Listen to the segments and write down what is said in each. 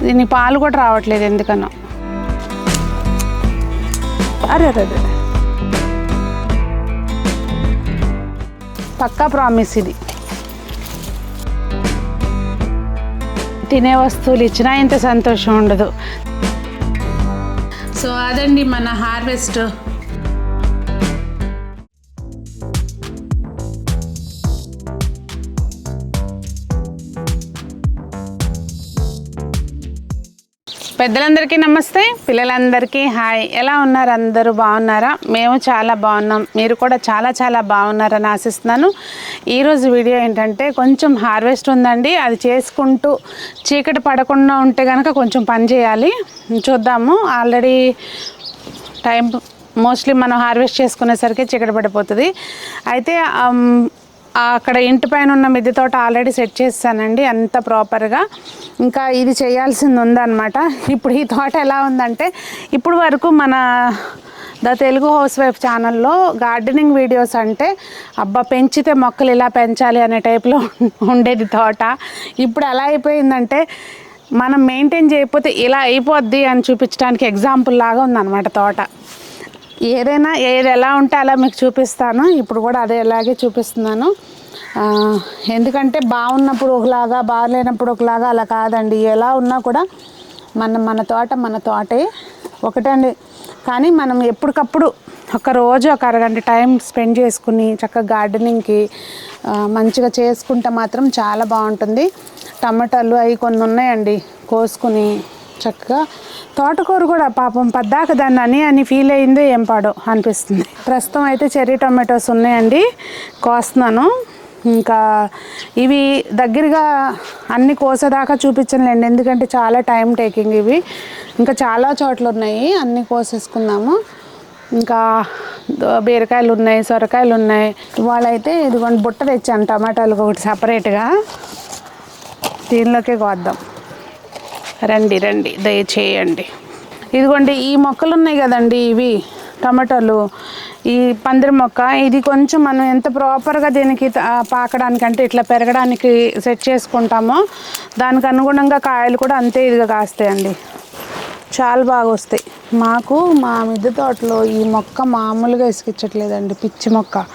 దీని పాలు కూడా రావట్లేదు ఎందుకన్నా. అరే అరే అరే పక్కా ప్రామిస్ ఇది. తినే వస్తువులు ఇచ్చినా ఇంత సంతోషం ఉండదు. సో అదండి మన హార్వెస్ట్. పెద్దలందరికీ నమస్తే, పిల్లలందరికీ హాయ్. ఎలా ఉన్నారు? అందరూ బాగున్నారా? మేము చాలా బాగున్నాం. మీరు కూడా చాలా చాలా బాగున్నారని ఆశిస్తున్నాను. ఈరోజు వీడియో ఏంటంటే కొంచెం హార్వెస్ట్ ఉందండి. అది చేసుకుంటూ చీకటి పడకుండా ఉంటే కనుక కొంచెం పని చేయాలి. చూద్దాము. ఆల్రెడీ టైం మోస్ట్లీ మనం హార్వెస్ట్ చేసుకునేసరికి చీకటి పడిపోతుంది. అయితే అక్కడ ఇంటి పైన ఉన్న మిద్దె తోట ఆల్రెడీ సెట్ చేస్తానండి అంత ప్రాపర్గా. ఇంకా ఇది చేయాల్సింది ఉందన్నమాట. ఇప్పుడు ఈ తోట ఎలా ఉందంటే, ఇప్పుడు వరకు మన ద తెలుగు హౌస్ వైఫ్ ఛానల్లో గార్డెనింగ్ వీడియోస్ అంటే అబ్బా పెంచితే మొక్కలు ఇలా పెంచాలి అనే టైప్లో ఉండేది తోట. ఇప్పుడు ఎలా అయిపోయిందంటే మనం మెయింటైన్ చేయకపోతే ఇలా అయిపోద్ది అని చూపించడానికి ఎగ్జాంపుల్ లాగా ఉందన్నమాట తోట. ఏదైనా ఏది ఎలా ఉంటే అలా మీకు చూపిస్తాను. ఇప్పుడు కూడా అదే ఎలాగే చూపిస్తున్నాను. ఎందుకంటే బాగున్నప్పుడు ఒకలాగా, బాగాలేనప్పుడు ఒకలాగా అలా కాదండి. ఎలా ఉన్నా కూడా మన తోట మన తోటే ఒకటండి. కానీ మనం ఎప్పటికప్పుడు ఒక రోజు ఒక అరగంట టైం స్పెండ్ చేసుకుని చక్కగా గార్డెనింగ్కి మంచిగా చేసుకుంటే మాత్రం చాలా బాగుంటుంది. టమాటాలు అవి కొన్ని ఉన్నాయండి, కోసుకుని చక్కగా. తోటకూర కూడా పాపం పద్దాక దాన్ని అని ఫీల్ అయిందే ఏం పాడో అనిపిస్తుంది. ప్రస్తుతం అయితే చెర్రీ టొమాటోస్ ఉన్నాయండి, కోస్తున్నాను. ఇంకా ఇవి దగ్గరగా అన్ని కోసేదాకా చూపించలేండి, ఎందుకంటే చాలా టైం టేకింగ్ ఇవి. ఇంకా చాలా చోట్ల ఉన్నాయి, అన్నీ కోసేసుకుందాము. ఇంకా బీరకాయలు ఉన్నాయి, సొరకాయలు ఉన్నాయి. ఇవాళ అయితే ఇదిగోండి బుట్ట తెచ్చాను టమాటాలు ఒకటి సపరేట్గా. దీనిలోకే కోద్దాం. రండి రండి దయచేయండి. ఇదిగోండి ఈ మొక్కలు ఉన్నాయి కదండి, ఇవి టమాటాలు, ఈ పందిరి మొక్క. ఇది కొంచెం మనం ఎంత ప్రాపర్గా దీనికి పాకడానికి అంటే ఇట్లా పెరగడానికి సెట్ చేసుకుంటామో దానికి అనుగుణంగా కాయలు కూడా అంతే ఇదిగా కాస్తాయండి. చాలా బాగా వస్తాయి. మాకు మా మిద్దె తోటలో ఈ మొక్క మామూలుగా ఇసుకిచ్చట్లేదండి, పిచ్చి మొక్క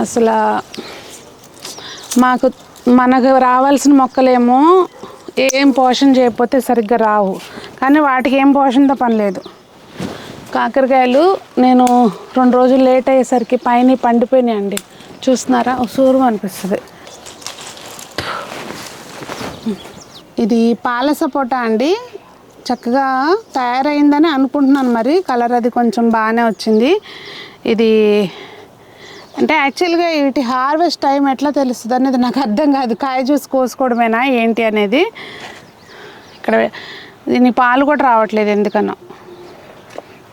అసలు. మనకు రావాల్సిన మొక్కలేమో ఏం పోషణ చేయకపోతే సరిగ్గా రావు, కానీ వాటికి ఏం పోషణతో పని లేదు. కాకరకాయలు నేను 2 రోజులు లేట్ అయ్యేసరికి పైన పండిపోయినాయండి. చూస్తున్నారా, సూరు అనిపిస్తుంది. ఇది పాల సపోటా అండి, చక్కగా తయారైందని అనుకుంటున్నాను. మరి కలర్ అది కొంచెం బాగానే వచ్చింది. ఇది అంటే యాక్చువల్గా వీటి హార్వెస్ట్ టైం ఎట్లా తెలుస్తుంది అనేది నాకు అర్థం కాదు. కాయ చూసి కోసుకోవడమేనా ఏంటి అనేది. ఇక్కడ దీని పాలు కూడా రావట్లేదు ఎందుకన్నా.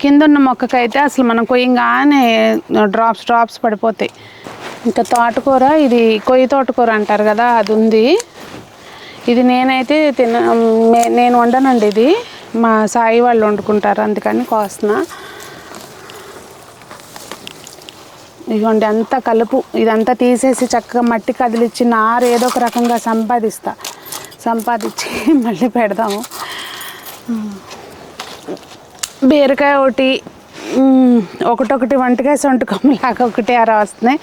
కింద ఉన్న మొక్కకైతే అసలు మనం కొయ్యంగానే డ్రాప్స్ పడిపోతాయి. ఇంకా తోటకూర, ఇది కొయ్యి తోటకూర అంటారు కదా, అది ఉంది. ఇది నేనైతే నేను వండనండి, ఇది మా సాయి వాళ్ళు వండుకుంటారు, అందుకని కోస్తున్నా. ఇదిగోండి అంతా కలుపు, ఇదంతా తీసేసి చక్కగా మట్టి కదిలిచ్చి నారు ఏదో ఒక రకంగా సంపాదించి మళ్ళీ పెడదాము. బీరకాయ ఒకటొకటి వంటకాయ సొంటకమ్మలాగా ఒకటి అరా వస్తున్నాయి.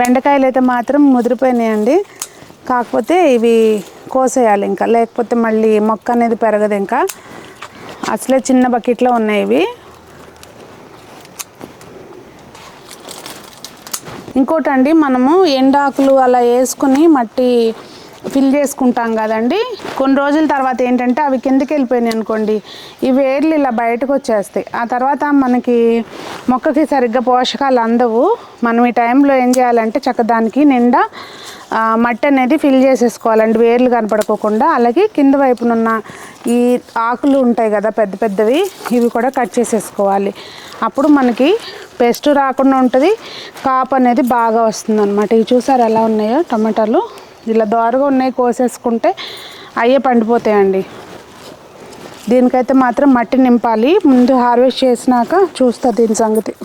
బెండకాయలు అయితే మాత్రం ముదిరిపోయినాయండి. కాకపోతే ఇవి కోసేయాలి ఇంకా, లేకపోతే మళ్ళీ మొక్క అనేది పెరగదు. ఇంకా అసలే చిన్న బకెట్లో ఉన్నాయి ఇవి. ఇంకోటి అండి, మనము ఎండాకులు అలా వేసుకుని మట్టి ఫిల్ చేసుకుంటాం కదండి. కొన్ని రోజుల తర్వాత ఏంటంటే అవి కిందకి వెళ్ళిపోయినాయి అనుకోండి, ఈ వేర్లు ఇలా బయటకు వచ్చేస్తాయి. ఆ తర్వాత మనకి మొక్కకి సరిగ్గా పోషకాలు అందవు. మనం ఈ టైంలో ఏం చేయాలంటే చక్కదానికి నిండా మట్టి అనేది ఫిల్ చేసేసుకోవాలండి, వేర్లు కనపడుకోకుండా. అలాగే కింద వైపునున్న ఈ ఆకులు ఉంటాయి కదా పెద్ద పెద్దవి, ఇవి కూడా కట్ చేసేసుకోవాలి. అప్పుడు మనకి పెస్ట్ రాకుండా ఉంటుంది, కాపు అనేది బాగా వస్తుంది అనమాట. ఇవి చూసారు ఎలా ఉన్నాయో టమాటాలు, ఇలా దోరగా ఉన్నాయి. కోసేసుకుంటే అయ్యే పండిపోతాయండి. దీనికైతే మాత్రం మట్టి నింపాలి. ముందు హార్వెస్ట్ చేసినాక చూస్తా దీని సంగతి.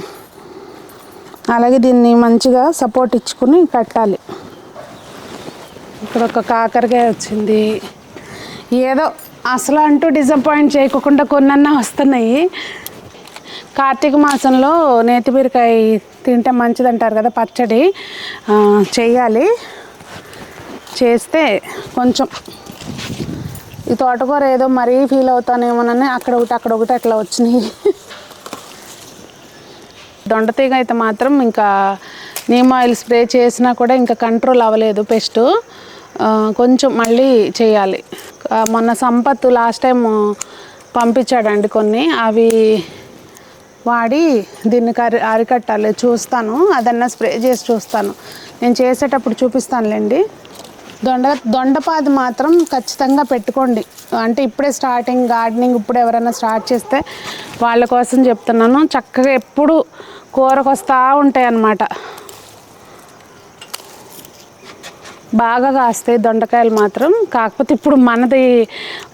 అలాగే దీన్ని మంచిగా సపోర్ట్ ఇచ్చుకుని కట్టాలి. ఇక్కడ ఒక కాకరకాయ వచ్చింది, ఏదో అసలు అంటూ డిసప్పాయింట్ చేయకుండా కొన్నన్నా వస్తున్నాయి. కార్తీక మాసంలో నేతి బీరకాయ తింటే మంచిదంటారు కదా, పచ్చడి చెయ్యాలి. చేస్తే కొంచెం ఈ తోటకూర ఏదో మరీ ఫీల్ అవుతానేమోనని అక్కడ ఒకటి అట్లా వచ్చినాయి. దొండతీగ అయితే మాత్రం ఇంకా నీమ్ ఆయిల్ స్ప్రే చేసినా కూడా ఇంకా కంట్రోల్ అవ్వలేదు పెస్ట్. కొంచెం మళ్ళీ చేయాలి. మొన్న సంపత్ లాస్ట్ టైం పంపించాడండి కొన్ని, అవి వాడి దీన్ని అరికట్టాలి. చూస్తాను, అదన్నా స్ప్రే చేసి చూస్తాను. నేను చేసేటప్పుడు చూపిస్తానులేండి. దొండపాది మాత్రం ఖచ్చితంగా పెట్టుకోండి. అంటే ఇప్పుడే స్టార్టింగ్ గార్డెనింగ్ ఇప్పుడు ఎవరైనా స్టార్ట్ చేస్తే వాళ్ళ కోసం చెప్తున్నాను. చక్కగా ఎప్పుడు కూరకు వస్తూ ఉంటాయి అన్నమాట. బాగా కాస్తాయి దొండకాయలు మాత్రం. కాకపోతే ఇప్పుడు మనది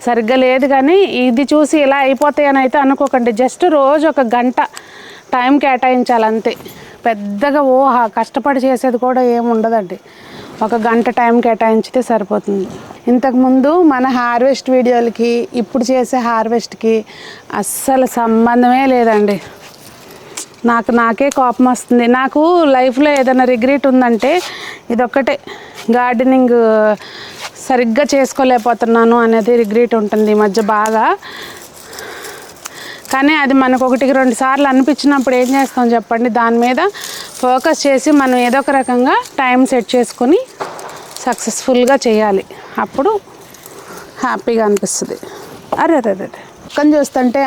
సరిగ్గా లేదు, కానీ ఇది చూసి ఇలా అయిపోతాయి అని అయితే అనుకోకండి. జస్ట్ రోజు 1 గంట టైం కేటాయించాలి అంతే. పెద్దగా కష్టపడి చేసేది కూడా ఏమి ఉండదండి. 1 గంట టైం కేటాయించితే సరిపోతుంది. ఇంతకుముందు మన హార్వెస్ట్ వీడియోలకి ఇప్పుడు చేసే హార్వెస్ట్కి అస్సలు సంబంధమే లేదండి. నాకే కోపం వస్తుంది. నాకు లైఫ్లో ఏదైనా రిగ్రెట్ ఉందంటే ఇదొక్కటే, గార్డెనింగ్ సరిగ్గా చేసుకోలేకపోతున్నాను అనేది రిగ్రెట్ ఉంటుంది ఈ మధ్య బాగా. కానీ అది మనకు 1-2 సార్లు అనిపించినప్పుడు ఏం చేస్తాం చెప్పండి, దాని మీద ఫోకస్ చేసి మనం ఏదో ఒక రకంగా టైం సెట్ చేసుకొని సక్సెస్ఫుల్గా చేయాలి. అప్పుడు హ్యాపీగా అనిపిస్తుంది. అరే పక్కన చూస్తుంటే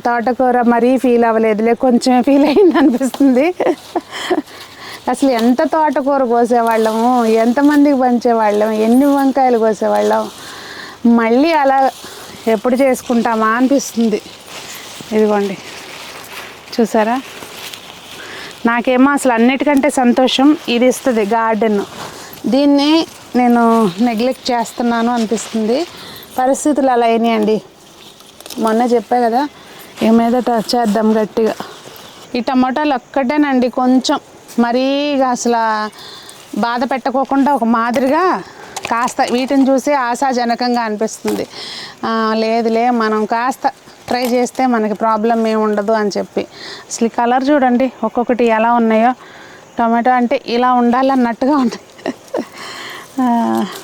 తోటకూర మరీ ఫీల్ అవ్వలేదులే, కొంచెం ఫీల్ అయింది అనిపిస్తుంది. అసలు ఎంత తోటకూర కోసేవాళ్ళము, ఎంతమందికి పంచేవాళ్ళం, ఎన్ని వంకాయలు కోసేవాళ్ళం. మళ్ళీ అలా ఎప్పుడు చేసుకుంటామా అనిపిస్తుంది. ఇదిగోండి చూసారా, నాకేమో అసలు అన్నిటికంటే సంతోషం ఇది ఇస్తుంది గార్డెన్. దీన్ని నేను నెగ్లెక్ట్ చేస్తున్నాను అనిపిస్తుంది. పరిస్థితులు అలా అయినాయండి. మొన్న చెప్పా కదా, ఏమేదో టచ్ చేద్దాం గట్టిగా. ఈ టమాటాలు ఒక్కటేనండి కొంచెం మరీ అసలు బాధ పెట్టకోకుండా ఒక మాదిరిగా కాస్త వీటిని చూసి ఆశాజనకంగా అనిపిస్తుంది. లేదులే మనం కాస్త ట్రై చేస్తే మనకి ప్రాబ్లం ఏమి ఉండదు అని చెప్పి. అసలు ఈ కలర్ చూడండి ఒక్కొక్కటి ఎలా ఉన్నాయో. టమాటో అంటే ఇలా ఉండాలన్నట్టుగా ఉన్నాయి.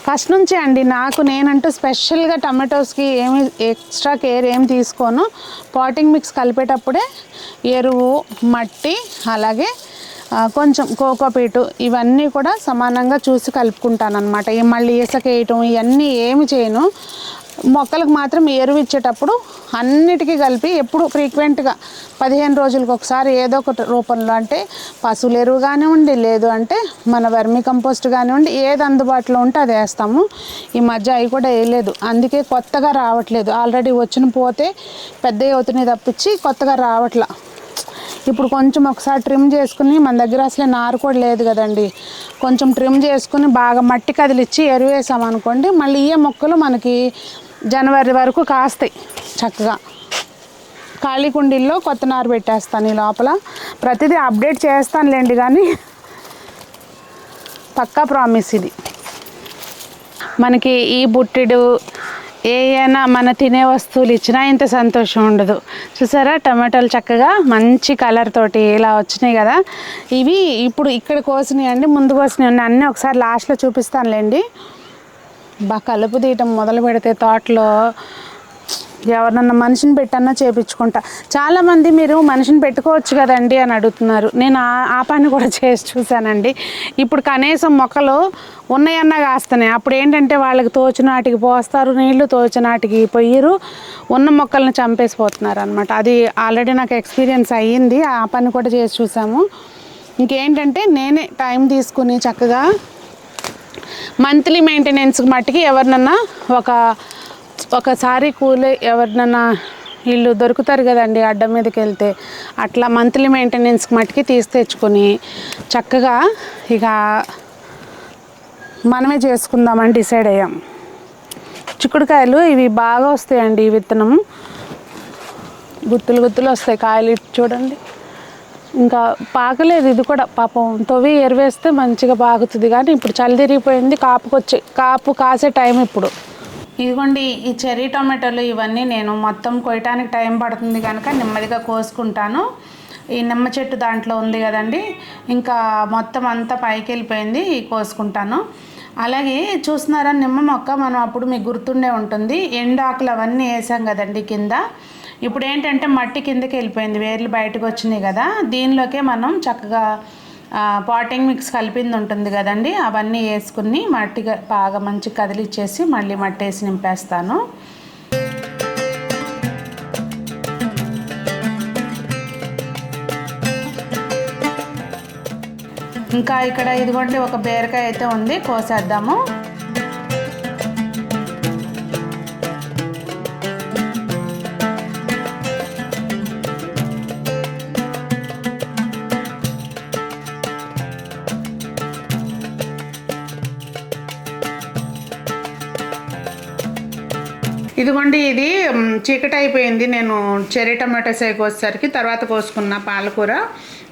ఫస్ట్ నుంచి అండి నేనంటూ స్పెషల్గా టమాటోస్కి ఏమి ఎక్స్ట్రా కేర్ ఏమి తీసుకోను. పాటింగ్ మిక్స్ కలిపేటప్పుడే ఎరువు, మట్టి, అలాగే కొంచెం కోకోపీటు ఇవన్నీ కూడా సమానంగా చూసి కలుపుకుంటాను అనమాట. మళ్ళీ ఇసుక వేయటం ఇవన్నీ ఏమి చేయను. మొక్కలకు మాత్రం ఎరువు ఇచ్చేటప్పుడు అన్నిటికీ కలిపి ఎప్పుడు ఫ్రీక్వెంట్గా 15 రోజులకు ఒకసారి ఏదో ఒక రూపంలో, అంటే పశువుల ఎరువు కానివ్వండి, లేదు అంటే మన వర్మీ కంపోస్ట్ కానివ్వండి, ఏది అందుబాటులో ఉంటే అది వేస్తాము. ఈ మధ్య అవి కూడా వేయలేదు, అందుకే కొత్తగా రావట్లేదు. ఆల్రెడీ వచ్చిన పోతే పెద్దవి అవుతున్నాయి తప్పించి కొత్తగా రావట్లా. ఇప్పుడు కొంచెం ఒకసారి ట్రిమ్ చేసుకుని, మన దగ్గర అసలే నారు కూడా లేదు కదండి, కొంచెం ట్రిమ్ చేసుకుని బాగా మట్టి కదిలిచ్చి ఎరువు వేసామనుకోండి, మళ్ళీ ఈ మొక్కలు మనకి జనవరి వరకు కాస్తాయి చక్కగా. ఖాళీ కుండీల్లో కొత్త నారు పెట్టేస్తాను ఈ లోపల. ప్రతిదీ అప్డేట్ చేస్తానులేండి, కానీ పక్కా ప్రామిస్ ఇది. మనకి ఈ బుట్టెడు ఏమైనా మన తినే వస్తువులు ఇచ్చినా ఇంత సంతోషం ఉండదు. చూసారా టమాటాలు చక్కగా మంచి కలర్ తోటి ఇలా వచ్చినాయి కదా. ఇవి ఇప్పుడు ఇక్కడ కోసినాయి అండి, ముందు కోసినాయి ఉన్నాయి. అన్నీ ఒకసారి లాస్ట్లో చూపిస్తానులేండి. బాగా కలుపు తీయటం మొదలు పెడితే తోటలో ఎవరినన్నా మనిషిని పెట్టన్నా చేపించుకుంటా. చాలామంది మీరు మనిషిని పెట్టుకోవచ్చు కదండి అని అడుగుతున్నారు. నేను ఆ పని కూడా చేసి చూశానండి. ఇప్పుడు కనీసం మొక్కలు ఉన్నాయన్నా కాస్తున్నాయి. అప్పుడు ఏంటంటే వాళ్ళకి తోచినాటికి పోస్తారు నీళ్లు, తోచినాటికి పొయ్యిరు, ఉన్న మొక్కలను చంపేసిపోతున్నారు అనమాట. అది ఆల్రెడీ నాకు ఎక్స్పీరియన్స్ అయ్యింది. ఆ పని కూడా చేసి చూసాము. ఇంకేంటంటే నేనే టైం తీసుకుని చక్కగా మంత్లీ మెయింటెనెన్స్కి మట్టికి ఎవరినన్నా ఒకసారి కూలి ఎవరినన్నా వీళ్ళు దొరుకుతారు కదండి అడ్డం మీదకి వెళ్తే, అట్లా మంత్లీ మెయింటెనెన్స్కి మట్టికి తీసి తెచ్చుకొని చక్కగా ఇక మనమే చేసుకుందామని డిసైడ్ అయ్యాం. చిక్కుడుకాయలు ఇవి బాగా వస్తాయండి. ఈ విత్తనం గుత్తులు గుత్తులు వస్తాయి కాయలు, చూడండి. ఇంకా పాకలేదు ఇది కూడా, పాపం తవ్వి ఎరువేస్తే మంచిగా పాకుతుంది. కానీ ఇప్పుడు చలి తిరిగిపోయింది, కాపు కాసే టైం ఇప్పుడు. ఇదిగోండి ఈ చెర్రీ టొమాటోలు ఇవన్నీ నేను మొత్తం కొయ్యటానికి టైం పడుతుంది కనుక నెమ్మదిగా కోసుకుంటాను. ఈ నిమ్మ చెట్టు దాంట్లో ఉంది కదండి, ఇంకా మొత్తం అంతా పైకి వెళ్ళిపోయింది, కోసుకుంటాను. అలాగే చూస్తున్నారా నిమ్మ మొక్క, మనం అప్పుడు మీకు గుర్తుండే ఉంటుంది, ఎండాకులు అవన్నీ వేసాం కదండి కింద. ఇప్పుడు ఏంటంటే మట్టి కిందకి వెళ్ళిపోయింది, వేర్లు బయటకు వచ్చినాయి కదా, దీనిలోకే మనం చక్కగా పాటింగ్ మిక్స్ కలిపింది ఉంటుంది కదండి, అవన్నీ వేసుకుని మట్టిగా బాగా మంచి కదిలిచ్చేసి మళ్ళీ మట్టి వేసి నింపేస్తాను. ఇంకా ఇక్కడ ఇదిగోండి ఒక బీరకాయ అయితే ఉంది, కోసేద్దాము. ఇదిగోండి ఇది చీకటి అయిపోయింది, నేను చెర్రీ టమాటోస్ కోసేసరికి తర్వాత కోసుకున్న పాలకూర,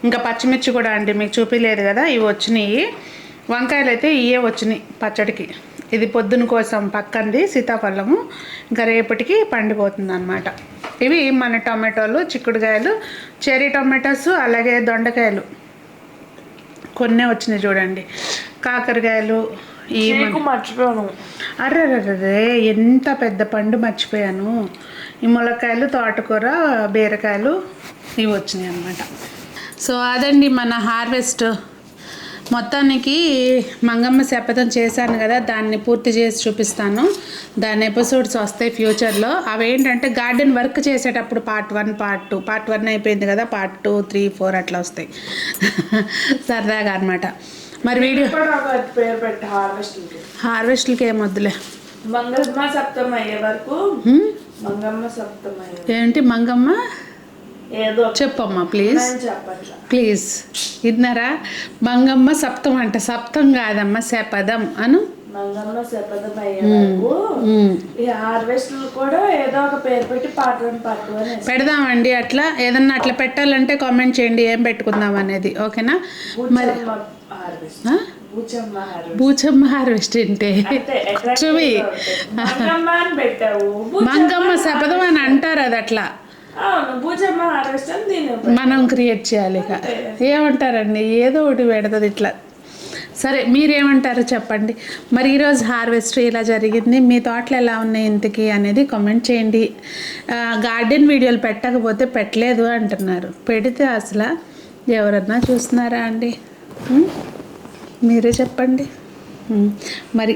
ఇంకా పచ్చిమిర్చి కూడా అండి మీకు చూపించలేదు కదా, ఇవి వచ్చినాయి. వంకాయలు అయితే ఇవే వచ్చినాయి పచ్చడికి. ఇది పొద్దున కోసం పక్కంది సీతాఫలము, ఇంకా రేపటికి పండిపోతుంది అన్నమాట. ఇవి మన టమాటోలు, చిక్కుడుకాయలు, చెర్రీ టమాటోస్, అలాగే దొండకాయలు కొన్నే వచ్చినాయి చూడండి, కాకరకాయలు. ఈ మర్చిపోయాను, అర్రే ఎంత పెద్ద పండు మర్చిపోయాను. ఈ ములక్కాయలు, తోటకూర, బీరకాయలు ఇవి వచ్చినాయి అన్నమాట. సో అదండి మన హార్వెస్ట్. మొత్తానికి మంగమ్మ శపథం చేశాను కదా, దాన్ని పూర్తి చేసి చూపిస్తాను. దాని ఎపిసోడ్స్ వస్తాయి ఫ్యూచర్లో. అవి ఏంటంటే గార్డెన్ వర్క్ చేసేటప్పుడు పార్ట్ 1, పార్ట్ 2. పార్ట్ 1 అయిపోయింది కదా, పార్ట్ 2, 3, 4 అట్లా వస్తాయి సరదాగా అనమాట. మరి వీడియో పేరు పెట్ట హార్వెస్ట్లకి ఏమొద్దులే, మంగమ్మ సప్తం అయ్యే వరకు. మంగమ్మ సప్తం ఏంటి మంగమ్మ ఏదో చెప్పమ్మా ప్లీజ్ చెప్పట్లా, ప్లీజ్. ఇన్నారా, మంగమ్మ సప్తం అంట, సప్తం కాదమ్మా శపథం అను. మంగమ్మ శపథం అయ్యే వరకు ఈ హార్వెస్ట్ కూడా ఏదో ఒక పేరు పెట్టి పార్ట్ 1, పార్ట్ 2 అని పెడదామండి. అట్లా ఏదన్నా అట్లా పెట్టాలంటే కామెంట్ చేయండి ఏం పెట్టుకుందాం అనేది, ఓకేనా? మరి బూచమ్మ హార్వెస్ట్ ఏంటి చూవి, మంగమ్మ శపథం అని అంటారు, అది అట్లా మనం క్రియేట్ చేయాలి. ఇక ఏమంటారండి, ఏదో ఒకటి పెడుతుంది ఇట్లా. సరే మీరేమంటారో చెప్పండి. మరి ఈరోజు హార్వెస్ట్ ఇలా జరిగింది, మీ తోటలు ఎలా ఉన్నాయి ఇంతకీ అనేది కామెంట్ చేయండి. గార్డెన్ వీడియోలు పెట్టకపోతే పెట్టలేదు అంటున్నారు, పెడితే అసలు ఎవరన్నా చూస్తున్నారా అండి? మీరే చెప్పండి. మరి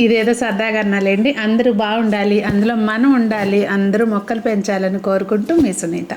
ఇదేదో సరదాగా అన్నాలేండి. అందరూ బాగుండాలి, అందులో మనం ఉండాలి, అందరూ మొక్కలు పెంచాలని కోరుకుంటూ మీ సునీత.